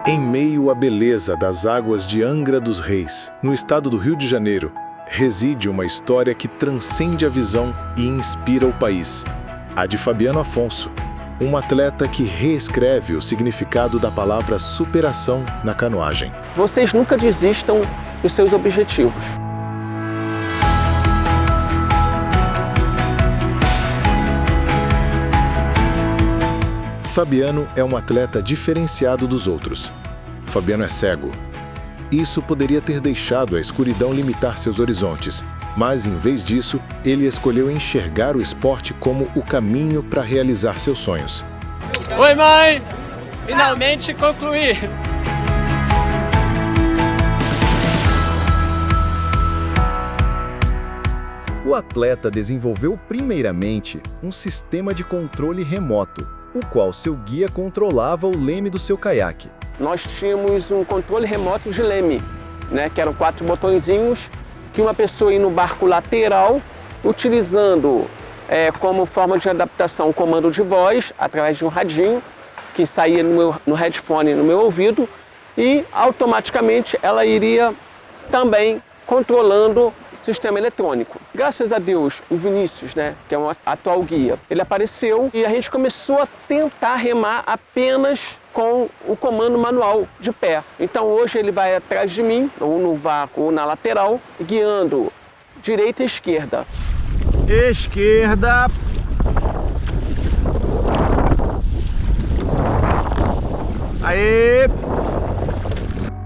Em meio à beleza das águas de Angra dos Reis, no estado do Rio de Janeiro, reside uma história que transcende a visão e inspira o país. A de Fabiano Afonso, um atleta que reescreve o significado da palavra superação na canoagem. Vocês nunca desistam dos seus objetivos. Fabiano é um atleta diferenciado dos outros. Fabiano é cego. Isso poderia ter deixado a escuridão limitar seus horizontes, mas em vez disso, ele escolheu enxergar o esporte como o caminho para realizar seus sonhos. Oi, mãe! Finalmente concluí! O atleta desenvolveu primeiramente um sistema de controle remoto, o qual seu guia controlava o leme do seu caiaque. Nós tínhamos um controle remoto de leme, né, que eram 4 botõezinhos que uma pessoa ia no barco lateral, utilizando como forma de adaptação o comando de voz, através de um radinho, que saía no headphone no meu ouvido, e automaticamente ela iria também controlando o sistema eletrônico. Graças a Deus, o Vinícius, né, que é um atual guia, ele apareceu e a gente começou a tentar remar apenas com o comando manual de pé. Então hoje ele vai atrás de mim, ou no vácuo ou na lateral, guiando direita e esquerda. Esquerda. Aê!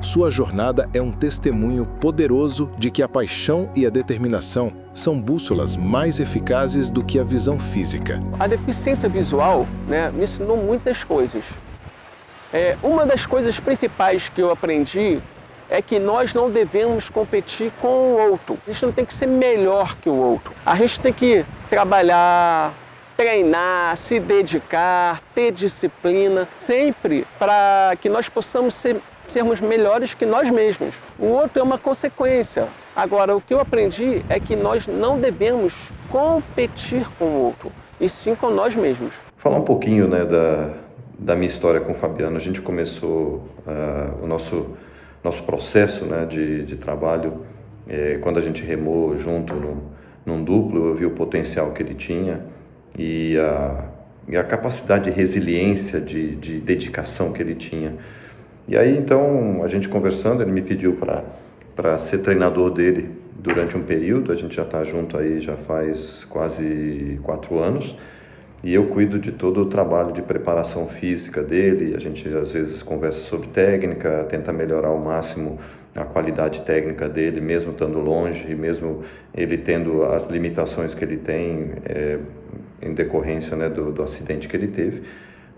Sua jornada é um testemunho poderoso de que a paixão e a determinação são bússolas mais eficazes do que a visão física. A deficiência visual, né, me ensinou muitas coisas. Uma das coisas principais que eu aprendi é que nós não devemos competir com o outro. A gente não tem que ser melhor que o outro. A gente tem que trabalhar, treinar, se dedicar, ter disciplina, sempre para que nós possamos sermos melhores que nós mesmos. O outro é uma consequência. Agora, o que eu aprendi é que nós não devemos competir com o outro, e sim com nós mesmos. Falar um pouquinho, né, da minha história com o Fabiano. A gente começou o nosso processo, né, de trabalho quando a gente remou junto num duplo. Eu vi o potencial que ele tinha e a capacidade de resiliência, de dedicação que ele tinha. E aí, então, a gente conversando, ele me pediu para ser treinador dele durante um período. A gente já está junto aí já faz quase 4 anos. E eu cuido de todo o trabalho de preparação física dele. A gente, às vezes, conversa sobre técnica, tenta melhorar ao máximo a qualidade técnica dele, mesmo estando longe, mesmo ele tendo as limitações que ele tem em decorrência, né, do acidente que ele teve.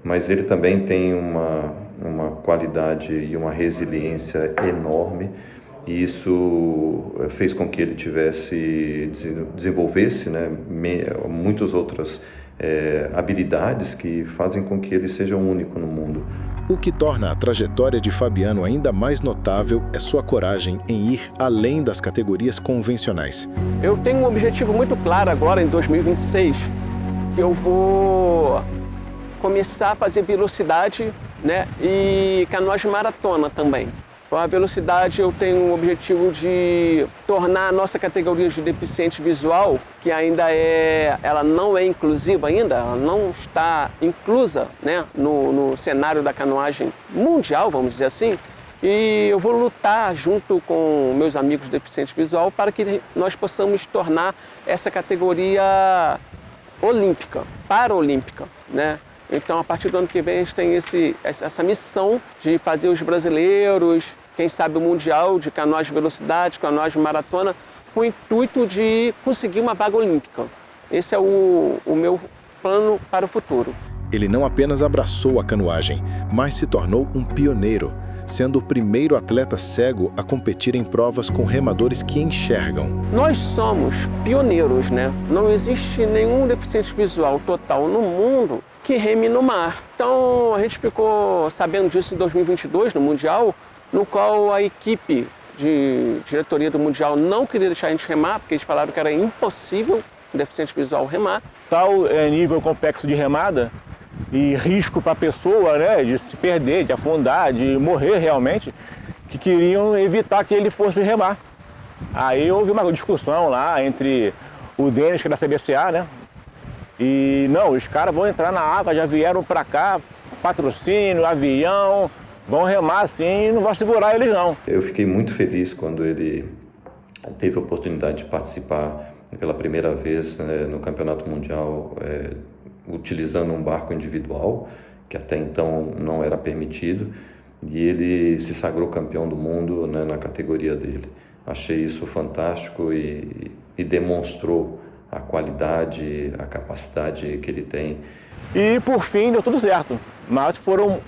Mas ele também tem uma qualidade e uma resiliência enorme, e isso fez com que ele desenvolvesse, né, muitas outras habilidades que fazem com que ele seja único no mundo. O que torna a trajetória de Fabiano ainda mais notável é sua coragem em ir além das categorias convencionais. Eu tenho um objetivo muito claro agora, em 2026, que eu vou começar a fazer velocidade, né, e canoagem maratona também. Com a velocidade eu tenho o objetivo de tornar a nossa categoria de deficiente visual, que ela não é inclusiva ainda, ela não está inclusa, né, no cenário da canoagem mundial, vamos dizer assim. E eu vou lutar junto com meus amigos deficientes visual para que nós possamos tornar essa categoria olímpica, paraolímpica, né? Então, a partir do ano que vem, a gente tem essa missão de fazer os brasileiros, quem sabe o Mundial de canoagem de velocidade, canoagem maratona, com o intuito de conseguir uma vaga olímpica. Esse é o meu plano para o futuro. Ele não apenas abraçou a canoagem, mas se tornou um pioneiro, sendo o primeiro atleta cego a competir em provas com remadores que enxergam. Nós somos pioneiros, né? Não existe nenhum deficiente visual total no mundo que reme no mar. Então, a gente ficou sabendo disso em 2022, no Mundial, no qual a equipe de diretoria do Mundial não queria deixar a gente remar, porque eles falaram que era impossível um deficiente visual remar. Tal nível complexo de remada, e risco para a pessoa, né, de se perder, de afundar, de morrer realmente, que queriam evitar que ele fosse remar. Aí houve uma discussão lá entre o Denis, que é da CBCA, né, e não, os caras vão entrar na água, já vieram para cá, patrocínio, avião, vão remar assim e não vão segurar eles não. Eu fiquei muito feliz quando ele teve a oportunidade de participar pela primeira vez, né, no Campeonato Mundial, utilizando um barco individual, que até então não era permitido, e ele se sagrou campeão do mundo, né, na categoria dele. Achei isso fantástico e demonstrou a qualidade, a capacidade que ele tem. E por fim deu tudo certo, mas foram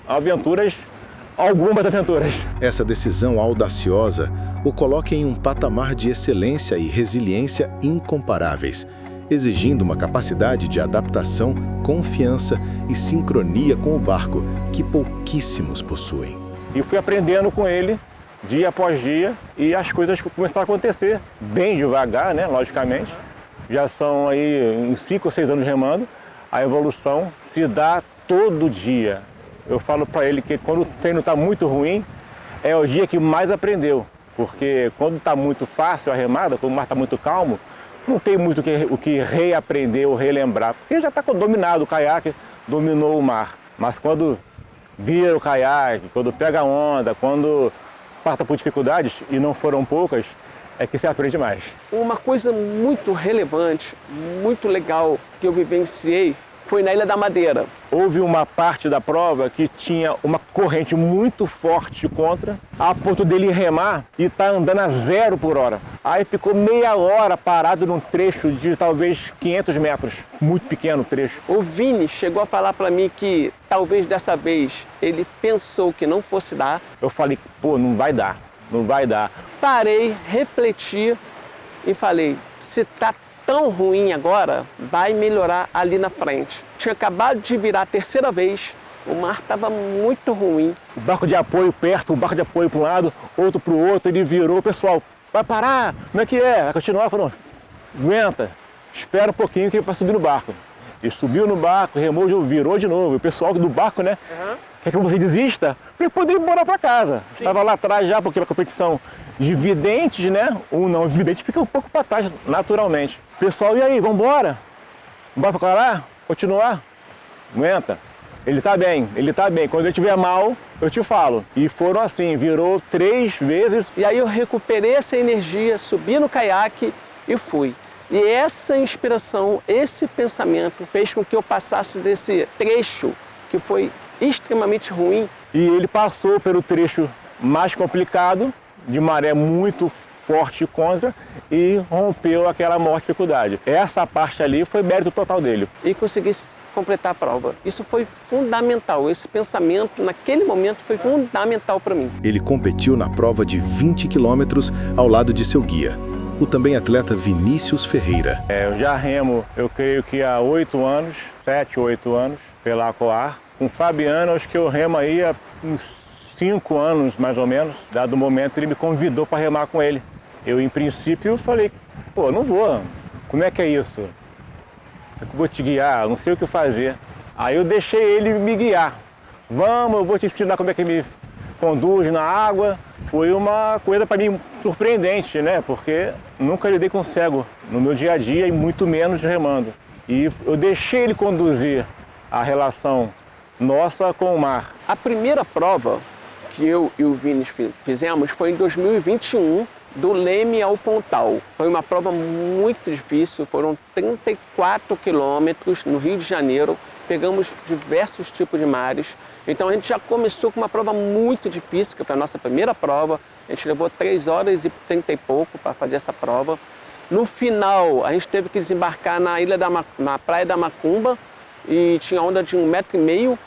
algumas aventuras. Essa decisão audaciosa o coloca em um patamar de excelência e resiliência incomparáveis, exigindo uma capacidade de adaptação, confiança e sincronia com o barco que pouquíssimos possuem. E fui aprendendo com ele, dia após dia, e as coisas começaram a acontecer bem devagar, né, logicamente. Já são aí uns 5 ou 6 anos remando, a evolução se dá todo dia. Eu falo para ele que quando o treino está muito ruim, é o dia que mais aprendeu. Porque quando está muito fácil a remada, quando o mar está muito calmo, não tem muito o que reaprender ou relembrar. Porque já está dominado o caiaque, dominou o mar. Mas quando vira o caiaque, quando pega a onda, quando passa por dificuldades, e não foram poucas, é que se aprende mais. Uma coisa muito relevante, muito legal que eu vivenciei foi na Ilha da Madeira. Houve uma parte da prova que tinha uma corrente muito forte contra, a ponto dele remar e estar andando a 0 por hora. Aí ficou meia hora parado num trecho de talvez 500 metros, muito pequeno trecho. O Vini chegou a falar para mim que talvez dessa vez ele pensou que não fosse dar. Eu falei, pô, não vai dar, não vai dar. Parei, refleti e falei, se tá tão ruim agora, vai melhorar ali na frente. Tinha acabado de virar a terceira vez, o mar estava muito ruim. O barco de apoio perto, o barco de apoio para um lado, outro para o outro, ele virou, pessoal, vai parar, como é que é? Vai continuar? Falou, aguenta, espera um pouquinho que ele vai subir no barco. Ele subiu no barco, remou, virou de novo. O pessoal do barco, né, quer que você desista para ele poder ir embora para casa. Estava lá atrás já, porque a competição de videntes, né, o não vidente fica um pouco para trás, naturalmente. Pessoal, e aí, vamos embora? Bora para lá? Continuar? Aguenta. Ele tá bem, ele tá bem. Quando ele estiver mal, eu te falo. E foram assim, virou 3 vezes. E aí eu recuperei essa energia, subi no caiaque e fui. E essa inspiração, esse pensamento fez com que eu passasse desse trecho que foi extremamente ruim. E ele passou pelo trecho mais complicado, de maré muito forte contra, e rompeu aquela maior dificuldade. Essa parte ali foi mérito total dele. E consegui completar a prova. Isso foi fundamental. Esse pensamento, naquele momento, foi fundamental para mim. Ele competiu na prova de 20 quilômetros ao lado de seu guia, o também atleta Vinícius Ferreira. Eu já remo, eu creio que há 8 anos, 7, 8 anos, pela Acoar. Com o Fabiano, acho que eu remo aí há uns 5 anos, mais ou menos. Dado o momento, ele me convidou para remar com ele. Eu, em princípio, falei, pô, não vou. Como é que é isso? Eu vou te guiar, não sei o que fazer. Aí eu deixei ele me guiar. Vamos, eu vou te ensinar como é que me conduz na água. Foi uma coisa para mim surpreendente, né? Porque nunca lidei com cego no meu dia a dia e muito menos remando. E eu deixei ele conduzir a relação nossa com o mar. A primeira prova que eu e o Vini fizemos foi em 2021, do Leme ao Pontal. Foi uma prova muito difícil, foram 34 quilômetros no Rio de Janeiro, pegamos diversos tipos de mares. Então a gente já começou com uma prova muito difícil, que foi a nossa primeira prova. A gente levou 3 horas e 30 e pouco para fazer essa prova. No final, a gente teve que desembarcar na Praia da Macumba, e tinha onda de 1,5 metro.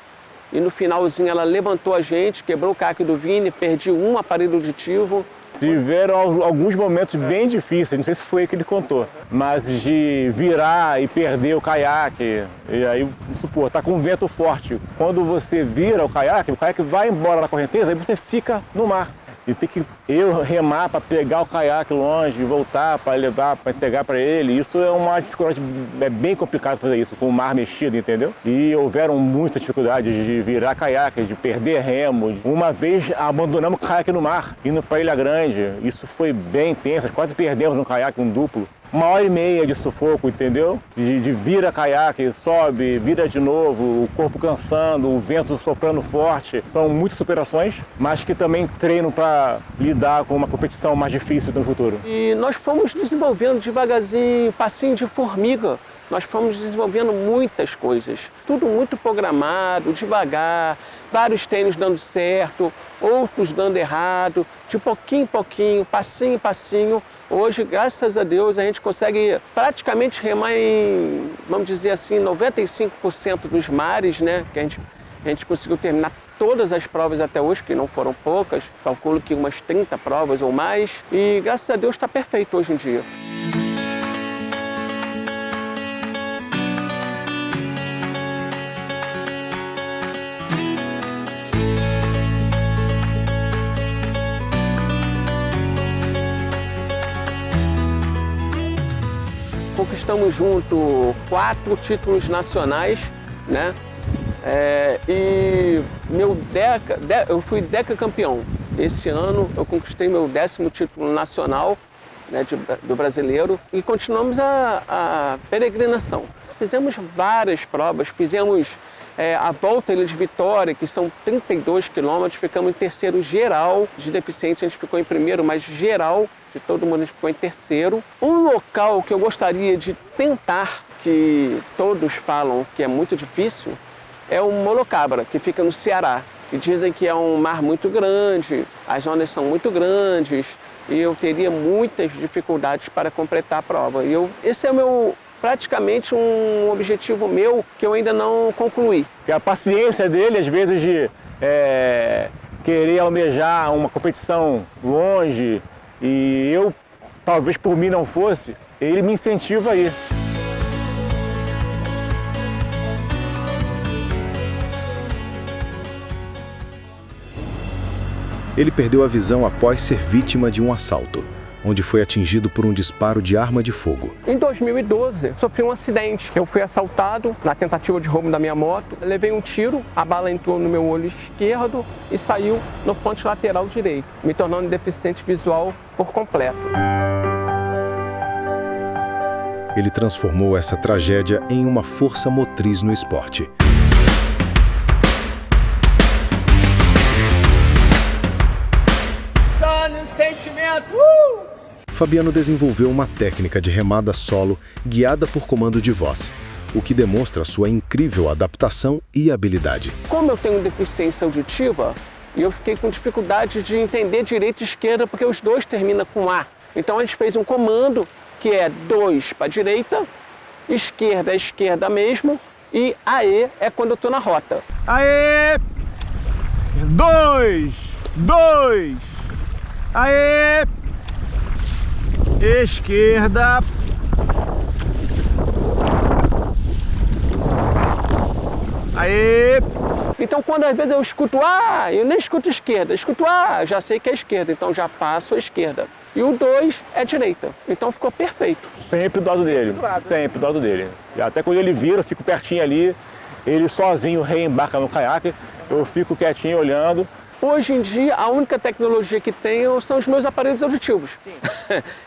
E no finalzinho ela levantou a gente, quebrou o caiaque do Vini, perdi um aparelho auditivo. Tiveram alguns momentos bem difíceis, não sei se foi aí que ele contou, mas de virar e perder o caiaque, e aí, supor, tá com um vento forte. Quando você vira o caiaque vai embora na correnteza e você fica no mar. e ter que eu remar para pegar o caiaque longe e voltar para levar, para entregar para ele. Isso é uma dificuldade, é bem complicado fazer isso com o mar mexido, entendeu? E houveram muitas dificuldades de virar caiaque, de perder remo. Uma vez abandonamos o caiaque no mar, indo para Ilha Grande. Isso foi bem tenso, quase perdemos um caiaque, um duplo. 1h30 de sufoco, entendeu? De vira caiaque, sobe, vira de novo, o corpo cansando, o vento soprando forte. São muitas superações, mas que também treinam para lidar com uma competição mais difícil no futuro. E nós fomos desenvolvendo devagarzinho, passinho de formiga. Nós fomos desenvolvendo muitas coisas, tudo muito programado, devagar, vários treinos dando certo, outros dando errado, de pouquinho em pouquinho, passinho em passinho. Hoje, graças a Deus, a gente consegue praticamente remar em, vamos dizer assim, 95% dos mares, né? Que a gente conseguiu terminar todas as provas até hoje, que não foram poucas, calculo que umas 30 provas ou mais, e graças a Deus está perfeito hoje em dia. Conquistamos junto 4 títulos nacionais, né? E eu fui decacampeão. Esse ano eu conquistei meu 10º título nacional, né, do brasileiro, e continuamos a peregrinação. Fizemos várias provas, fizemos a Volta à Ilha de Vitória, que são 32 quilômetros, ficamos em terceiro geral, de deficientes a gente ficou em primeiro, mas geral, de todo mundo a gente ficou em terceiro. Um local que eu gostaria de tentar, que todos falam que é muito difícil, é o Molocabra, que fica no Ceará. E dizem que é um mar muito grande, as ondas são muito grandes, e eu teria muitas dificuldades para completar a prova. Esse é praticamente um objetivo meu que eu ainda não concluí. E a paciência dele, às vezes, de querer almejar uma competição longe, e eu, talvez por mim não fosse, ele me incentiva a ir. Ele perdeu a visão após ser vítima de um assalto, onde foi atingido por um disparo de arma de fogo. Em 2012, sofri um acidente. Eu fui assaltado na tentativa de roubo da minha moto. Levei um tiro, a bala entrou no meu olho esquerdo e saiu no ponte lateral direito, me tornando deficiente visual por completo. Ele transformou essa tragédia em uma força motriz no esporte. Só no sentimento! Fabiano desenvolveu uma técnica de remada solo guiada por comando de voz, o que demonstra sua incrível adaptação e habilidade. Como eu tenho deficiência auditiva, eu fiquei com dificuldade de entender direita e esquerda, porque os dois terminam com A. Então a gente fez um comando que é 2 para a direita, esquerda é esquerda mesmo, e AE é quando eu estou na rota. Aê! 2! Aê! Esquerda. Aê! Então quando às vezes eu escuto A, eu nem escuto esquerda, escuto A, já sei que é esquerda, então já passo a esquerda. E o 2 é direita, então ficou perfeito. Sempre do lado dele, sempre do lado dele. E até quando ele vira, eu fico pertinho ali, ele sozinho reembarca no caiaque, eu fico quietinho olhando. Hoje em dia, a única tecnologia que tenho são os meus aparelhos auditivos.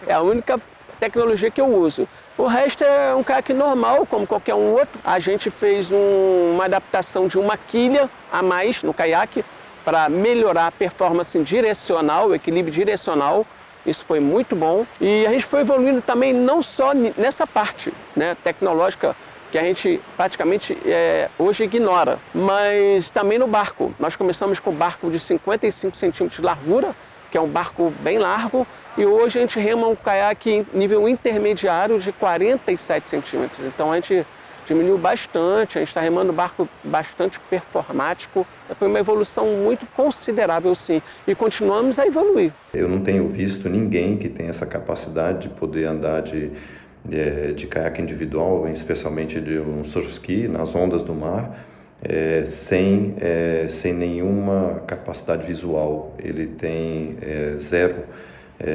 É a única tecnologia que eu uso. O resto é um caiaque normal, como qualquer um outro. A gente fez uma adaptação de uma quilha a mais no caiaque para melhorar a performance direcional, o equilíbrio direcional. Isso foi muito bom. E a gente foi evoluindo também não só nessa parte, né, tecnológica, que a gente praticamente hoje ignora, mas também no barco. Nós começamos com um barco de 55 centímetros de largura, que é um barco bem largo, e hoje a gente rema um caiaque em nível intermediário de 47 centímetros. Então a gente diminuiu bastante, a gente está remando um barco bastante performático. Foi uma evolução muito considerável, sim, e continuamos a evoluir. Eu não tenho visto ninguém que tenha essa capacidade de poder andar de caiaque individual, especialmente de um surf ski nas ondas do mar, sem nenhuma capacidade visual. Ele tem zero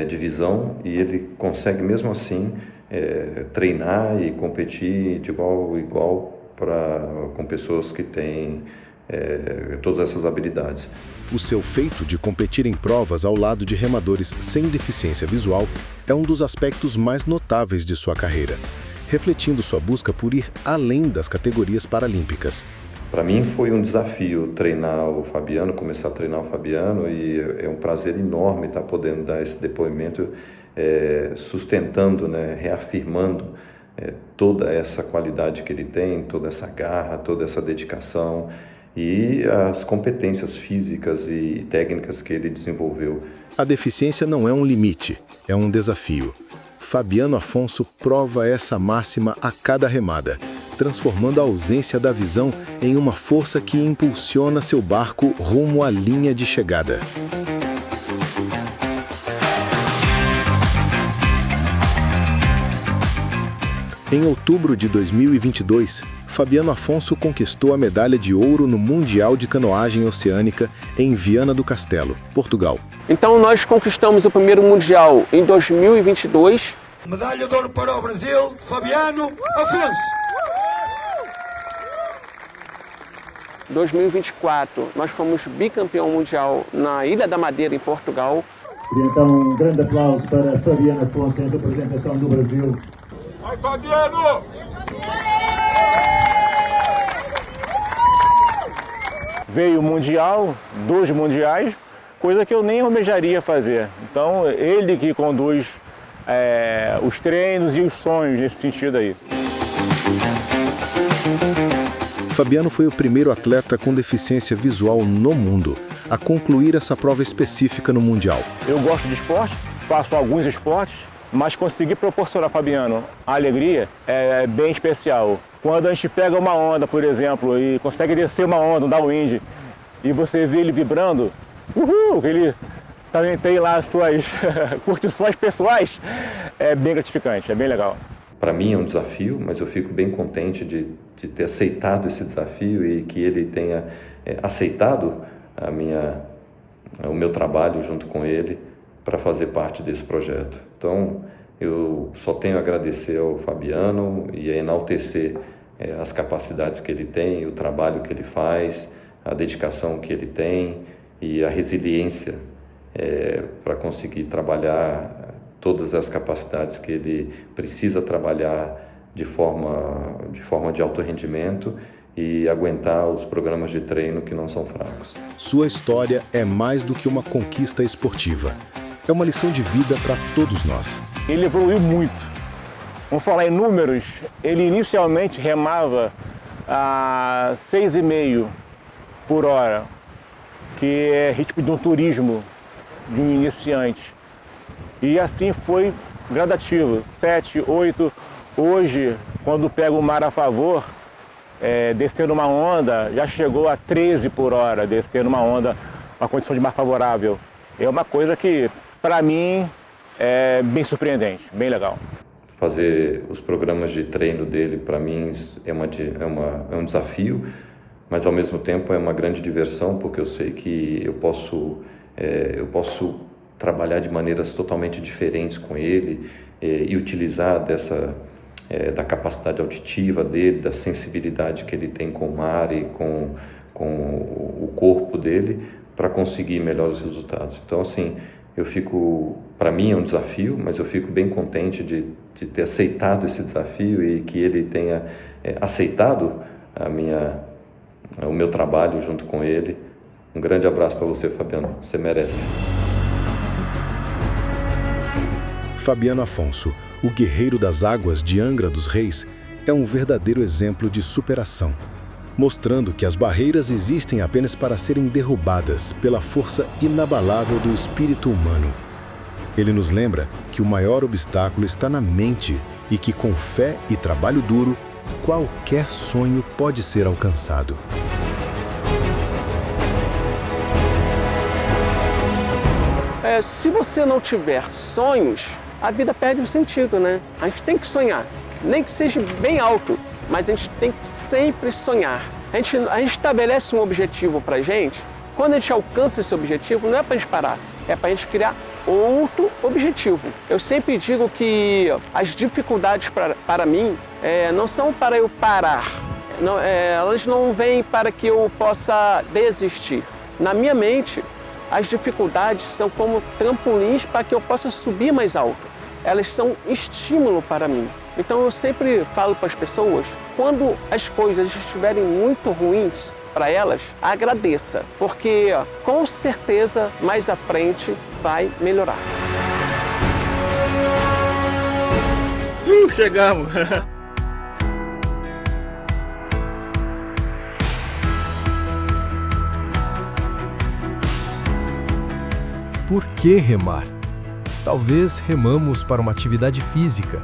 de visão e ele consegue mesmo assim treinar e competir de igual a igual com pessoas que têm todas essas habilidades. O seu feito de competir em provas ao lado de remadores sem deficiência visual é um dos aspectos mais notáveis de sua carreira, refletindo sua busca por ir além das categorias paralímpicas. Para mim foi um desafio treinar o Fabiano, começar a treinar o Fabiano, e é um prazer enorme estar podendo dar esse depoimento, sustentando, reafirmando toda essa qualidade que ele tem, toda essa garra, toda essa dedicação e as competências físicas e técnicas que ele desenvolveu. A deficiência não é um limite, é um desafio. Fabiano Afonso prova essa máxima a cada remada, transformando a ausência da visão em uma força que impulsiona seu barco rumo à linha de chegada. Em outubro de 2022, Fabiano Afonso conquistou a medalha de ouro no Mundial de Canoagem Oceânica em Viana do Castelo, Portugal. Então nós conquistamos o primeiro Mundial em 2022. Medalha de ouro para o Brasil, Fabiano Afonso. 2024, nós fomos bicampeão mundial na Ilha da Madeira, em Portugal. Então, um grande aplauso para Fabiano Afonso em representação do Brasil. Vai, Fabiano! Veio o Mundial, 2 mundiais, coisa que eu nem almejaria fazer. Então, ele que conduz os treinos e os sonhos nesse sentido aí. Fabiano foi o primeiro atleta com deficiência visual no mundo a concluir essa prova específica no Mundial. Eu gosto de esporte, faço alguns esportes, mas conseguir proporcionar a Fabiano a alegria é bem especial. Quando a gente pega uma onda, por exemplo, e consegue descer uma onda, um downwind, e você vê ele vibrando, ele também tem lá as suas curtições pessoais, é bem gratificante, é bem legal. Para mim é um desafio, mas eu fico bem contente de ter aceitado esse desafio e que ele tenha aceitado o meu trabalho junto com ele para fazer parte desse projeto. Então, eu só tenho a agradecer ao Fabiano e a enaltecer as capacidades que ele tem, o trabalho que ele faz, a dedicação que ele tem e a resiliência para conseguir trabalhar todas as capacidades que ele precisa trabalhar de forma de alto rendimento e aguentar os programas de treino que não são fracos. Sua história é mais do que uma conquista esportiva. É uma lição de vida para todos nós. Ele evoluiu muito. Vamos falar em números, ele inicialmente remava a 6,5 por hora, que é ritmo de um turismo de um iniciante. E assim foi gradativo, 7, 8. Hoje, quando pega o mar a favor, descendo uma onda, já chegou a 13 por hora, descendo uma onda, uma condição de mar favorável. É uma coisa que, para mim, é bem surpreendente, bem legal. Fazer os programas de treino dele, para mim, é um desafio, mas ao mesmo tempo é uma grande diversão, porque eu sei que eu posso trabalhar de maneiras totalmente diferentes com ele e utilizar da capacidade auditiva dele, da sensibilidade que ele tem com o mar e com o corpo dele para conseguir melhores resultados. Então, assim, para mim é um desafio, mas eu fico bem contente de ter aceitado esse desafio e que ele tenha aceitado o meu trabalho junto com ele. Um grande abraço para você, Fabiano. Você merece. Fabiano Afonso, o guerreiro das águas de Angra dos Reis, é um verdadeiro exemplo de superação, mostrando que as barreiras existem apenas para serem derrubadas pela força inabalável do espírito humano. Ele nos lembra que o maior obstáculo está na mente e que, com fé e trabalho duro, qualquer sonho pode ser alcançado. Se você não tiver sonhos, a vida perde o sentido, né? A gente tem que sonhar, nem que seja bem alto, mas a gente tem que sempre sonhar. A gente estabelece um objetivo para a gente. Quando a gente alcança esse objetivo, não é para a gente parar, é para a gente criar outro objetivo. Eu sempre digo que as dificuldades para mim não são para eu parar, elas não vêm para que eu possa desistir. Na minha mente, as dificuldades são como trampolins para que eu possa subir mais alto. Elas são estímulo para mim. Então eu sempre falo para as pessoas, quando as coisas estiverem muito ruins para elas, agradeça, porque com certeza mais à frente vai melhorar. Chegamos! Por que remar? Talvez remamos para uma atividade física,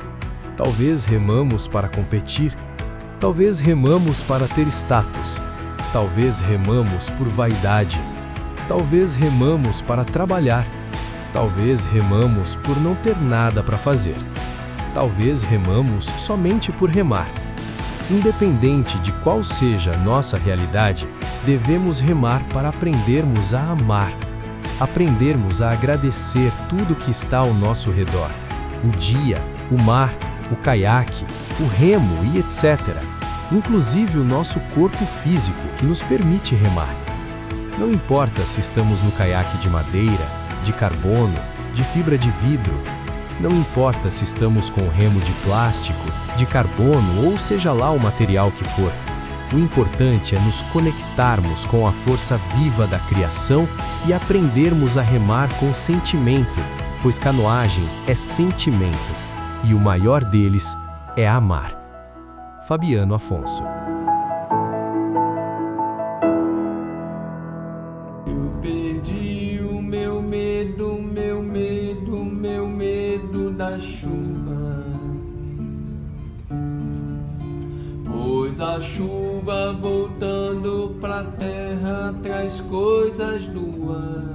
talvez remamos para competir, talvez remamos para ter status, talvez remamos por vaidade, talvez remamos para trabalhar, talvez remamos por não ter nada para fazer, talvez remamos somente por remar. Independente de qual seja a nossa realidade, devemos remar para aprendermos a amar, aprendermos a agradecer tudo que está ao nosso redor, o dia, o mar, o caiaque, o remo e etc. Inclusive o nosso corpo físico que nos permite remar. Não importa se estamos no caiaque de madeira, de carbono, de fibra de vidro. Não importa se estamos com remo de plástico, de carbono ou seja lá o material que for. O importante é nos conectarmos com a força viva da criação e aprendermos a remar com sentimento, pois canoagem é sentimento, e o maior deles é amar. Fabiano Afonso. Eu perdi o meu medo da chuva, pois a chuva voltando pra terra traz coisas do ar.